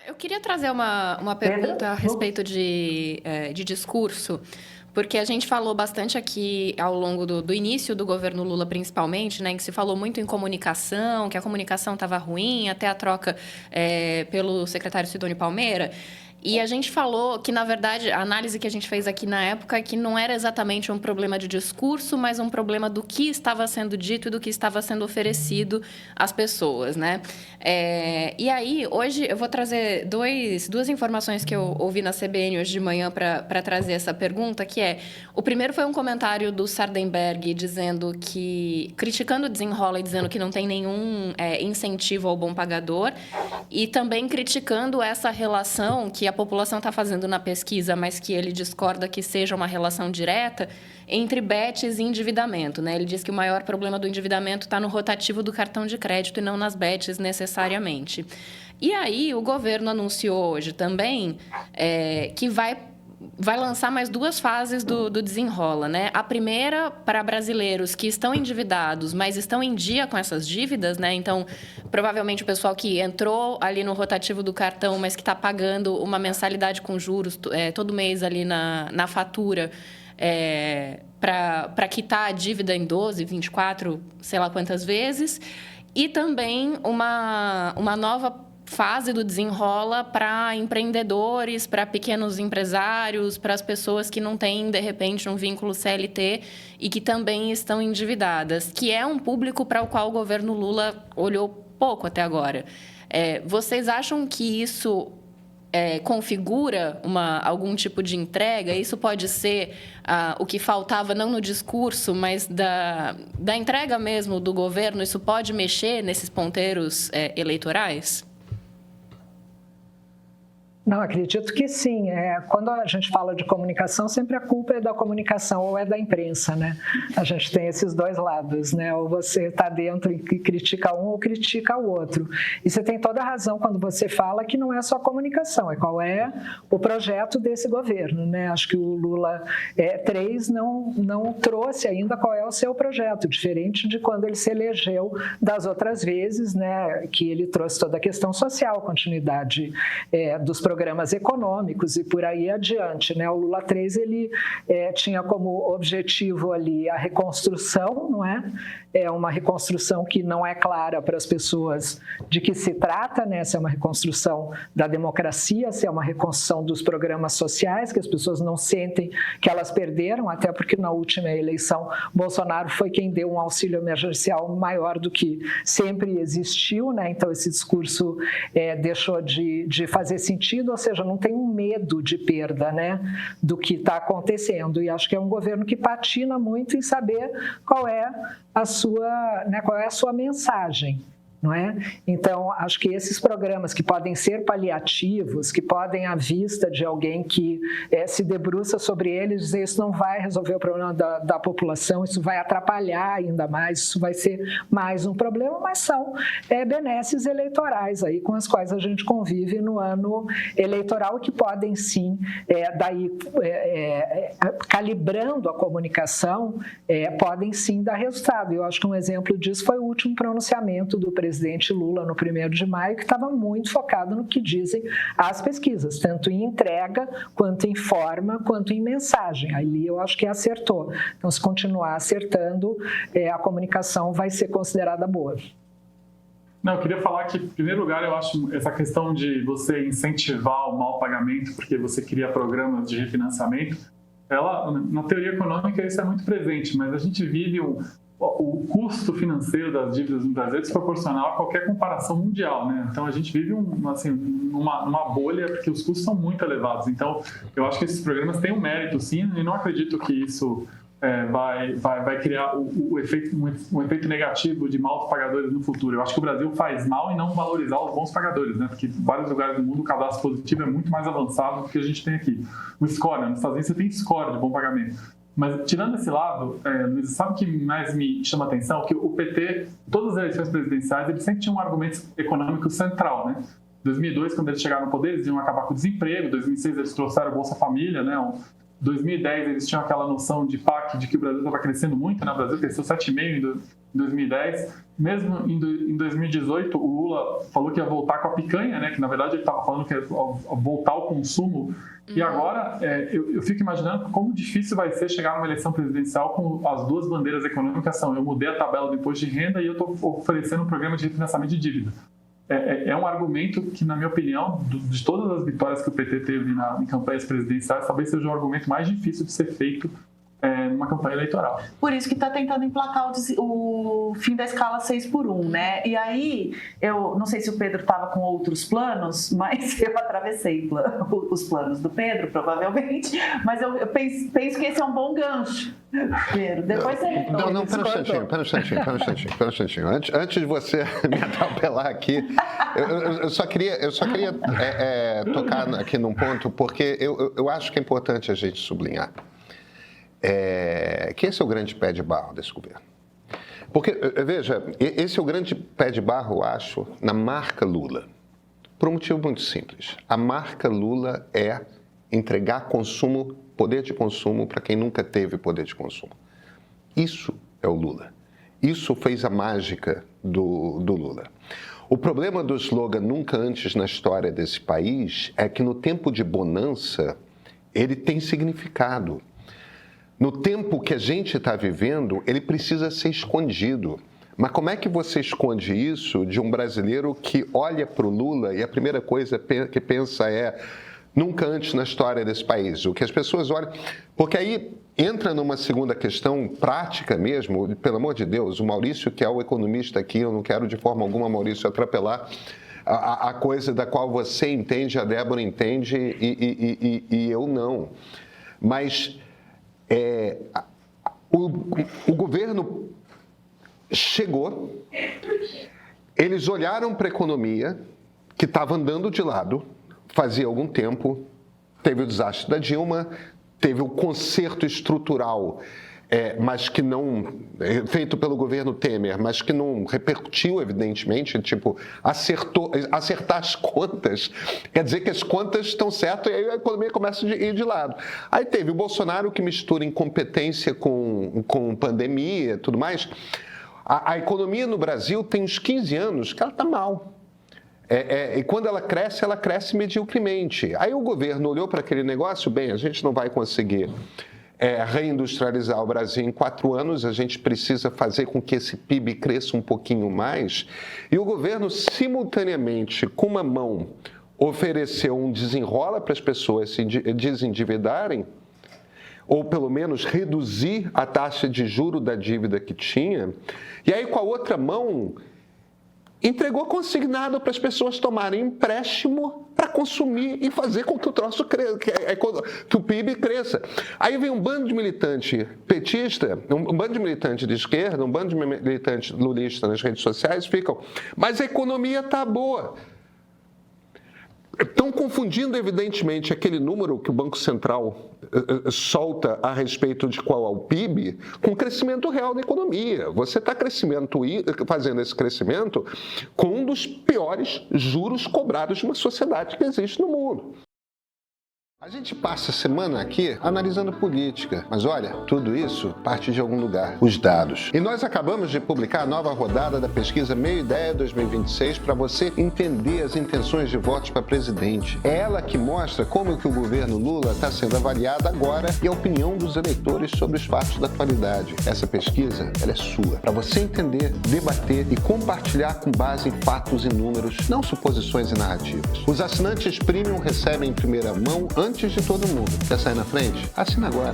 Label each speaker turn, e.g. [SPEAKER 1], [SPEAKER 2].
[SPEAKER 1] Eu queria trazer uma pergunta a respeito de discurso, porque a gente falou bastante aqui ao longo do início do governo Lula, principalmente, né, em que se falou muito em comunicação, que a comunicação estava ruim, até a troca pelo secretário Sidônio Palmeira. E a gente falou que, na verdade, a análise que a gente fez aqui na época é que não era exatamente um problema de discurso, mas um problema do que estava sendo dito e do que estava sendo oferecido às pessoas, né? E aí, hoje, eu vou trazer duas informações que eu ouvi na CBN hoje de manhã para trazer essa pergunta, que é... O primeiro foi um comentário do Sardenberg dizendo que... criticando o Desenrola e dizendo que não tem nenhum incentivo ao bom pagador, e também criticando essa relação que a população está fazendo na pesquisa, mas que ele discorda que seja uma relação direta, entre bets e endividamento, né? Ele diz que o maior problema do endividamento está no rotativo do cartão de crédito e não nas bets necessariamente. E aí o governo anunciou hoje também que vai lançar mais duas fases do Desenrola, né? A primeira para brasileiros que estão endividados, mas estão em dia com essas dívidas, né? Então, provavelmente o pessoal que entrou ali no rotativo do cartão, mas que está pagando uma mensalidade com juros todo mês ali na fatura, para quitar a dívida em 12, 24, sei lá quantas vezes. E também uma nova fase do Desenrola para empreendedores, para pequenos empresários, para as pessoas que não têm, de repente, um vínculo CLT e que também estão endividadas, que é um público para o qual o governo Lula olhou pouco até agora. Vocês acham que isso configura algum tipo de entrega? Isso pode ser o que faltava, não no discurso, mas da entrega mesmo do governo? Isso pode mexer nesses ponteiros eleitorais?
[SPEAKER 2] Não, acredito que sim. Quando a gente fala de comunicação, sempre a culpa é da comunicação ou é da imprensa, né? A gente tem esses dois lados, né? Ou você está dentro e critica um ou critica o outro. E você tem toda a razão quando você fala que não é só comunicação, qual é o projeto desse governo, né? Acho que o Lula 3 não trouxe ainda qual é o seu projeto, diferente de quando ele se elegeu das outras vezes, né? Que ele trouxe toda a questão social, continuidade dos programas econômicos e por aí adiante, né? O Lula 3, ele tinha como objetivo ali a reconstrução, não é? É uma reconstrução que não é clara para as pessoas de que se trata, né? Se é uma reconstrução da democracia, se é uma reconstrução dos programas sociais, que as pessoas não sentem que elas perderam, até porque na última eleição Bolsonaro foi quem deu um auxílio emergencial maior do que sempre existiu, né? Então esse discurso deixou de fazer sentido, ou seja, não tem um medo de perda, né, do que está acontecendo. E acho que é um governo que patina muito em saber qual é a sua mensagem. Não é? Então, acho que esses programas que podem ser paliativos, que podem, à vista de alguém que se debruça sobre eles, dizer isso não vai resolver o problema da população, isso vai atrapalhar ainda mais, isso vai ser mais um problema, mas são benesses eleitorais aí com as quais a gente convive no ano eleitoral, que podem sim, calibrando a comunicação, podem sim dar resultado. Eu acho que um exemplo disso foi o último pronunciamento do presidente Lula no 1º de maio, que estava muito focado no que dizem as pesquisas, tanto em entrega, quanto em forma, quanto em mensagem. Ali eu acho que acertou. Então, se continuar acertando, a comunicação vai ser considerada boa.
[SPEAKER 3] Não, eu queria falar que, em primeiro lugar, eu acho essa questão de você incentivar o mau pagamento porque você cria programas de refinanciamento, na teoria econômica isso é muito presente, mas a gente vive o custo financeiro das dívidas no Brasil é desproporcional a qualquer comparação mundial, né? Então, a gente vive numa bolha porque os custos são muito elevados. Então, eu acho que esses programas têm um mérito, sim, e não acredito que isso vai criar um efeito negativo de maus pagadores no futuro. Eu acho que o Brasil faz mal em não valorizar os bons pagadores, né? Porque em vários lugares do mundo o cadastro positivo é muito mais avançado do que a gente tem aqui. O score, né? Nos Estados Unidos você tem score de bom pagamento. Mas, tirando esse lado, Luiz, sabe o que mais me chama a atenção? Que o PT, todas as eleições presidenciais, ele sempre tinha um argumento econômico central, né? Em 2002, quando eles chegaram no poder, eles iam acabar com o desemprego. Em 2006, eles trouxeram o Bolsa Família, né? 2010 eles tinham aquela noção de PAC, de que o Brasil estava crescendo muito, né? O Brasil cresceu 7,5% em 2010. Mesmo em 2018, o Lula falou que ia voltar com a picanha, né? Que na verdade ele estava falando que ia voltar ao consumo. E agora eu fico imaginando como difícil vai ser chegar numa eleição presidencial com as duas bandeiras econômicas são: eu mudei a tabela do imposto de renda e eu estou oferecendo um programa de refinanciamento de dívida. É um argumento que, na minha opinião, de todas as vitórias que o PT teve em campanhas presidenciais, talvez seja o argumento mais difícil de ser feito numa campanha eleitoral.
[SPEAKER 4] Por isso que está tentando emplacar o fim da escala 6x1, né? E aí, eu não sei se o Pedro estava com outros planos, mas eu atravessei os planos do Pedro, provavelmente, mas eu penso que esse é um bom gancho, Pedro. Depois você retorna.
[SPEAKER 5] Não, pera um instantinho. Antes de você me atropelar aqui, eu só queria tocar aqui num ponto, porque eu acho que é importante a gente sublinhar. Que esse é o grande pé de barro desse governo. Porque, veja, esse é o grande pé de barro, eu acho, na marca Lula. Por um motivo muito simples. A marca Lula é entregar consumo, poder de consumo para quem nunca teve poder de consumo. Isso é o Lula. Isso fez a mágica do Lula. O problema do slogan nunca antes na história desse país é que no tempo de bonança ele tem significado. No tempo que a gente está vivendo, ele precisa ser escondido. Mas como é que você esconde isso de um brasileiro que olha para o Lula e a primeira coisa que pensa é nunca antes na história desse país? O que as pessoas olham... Porque aí entra numa segunda questão prática mesmo, pelo amor de Deus, o Maurício, que é o economista aqui, eu não quero de forma alguma, Maurício, atropelar a coisa da qual você entende, a Débora entende e eu não. Mas... O governo chegou, eles olharam para a economia, que estava andando de lado, fazia algum tempo, teve o desastre da Dilma, teve o conserto estrutural, mas que não, feito pelo governo Temer, mas que não repercutiu, evidentemente, tipo, acertar as contas, quer dizer que as contas estão certas e aí a economia começa a ir de lado. Aí teve o Bolsonaro que mistura incompetência com pandemia e tudo mais. A economia no Brasil tem uns 15 anos que ela está mal. E quando ela cresce mediocremente. Aí o governo olhou para aquele negócio, bem, a gente não vai conseguir reindustrializar o Brasil em 4 anos, a gente precisa fazer com que esse PIB cresça um pouquinho mais. E o governo, simultaneamente, com uma mão, ofereceu um desenrola para as pessoas se desendividarem, ou pelo menos reduzir a taxa de juro da dívida que tinha, e aí com a outra mão entregou consignado para as pessoas tomarem empréstimo para consumir e fazer com que o troço cresça, que o PIB cresça. Aí vem um bando de militante petista, um bando de militante de esquerda, um bando de militante lulista nas redes sociais, ficam, mas a economia está boa. Estão confundindo, evidentemente, aquele número que o Banco Central solta a respeito de qual é o PIB com o crescimento real da economia. Você está fazendo esse crescimento com um dos piores juros cobrados de uma sociedade que existe no mundo. A gente passa a semana aqui analisando política, mas olha, tudo isso parte de algum lugar, os dados. E nós acabamos de publicar a nova rodada da pesquisa Meio Ideia 2026 para você entender as intenções de votos para presidente. É ela que mostra como que o governo Lula está sendo avaliado agora e a opinião dos eleitores sobre os fatos da atualidade. Essa pesquisa, ela é sua, para você entender, debater e compartilhar com base em fatos e números, não suposições e narrativas. Os assinantes premium recebem em primeira mão antes de todo mundo. Quer sair na frente? Assina agora.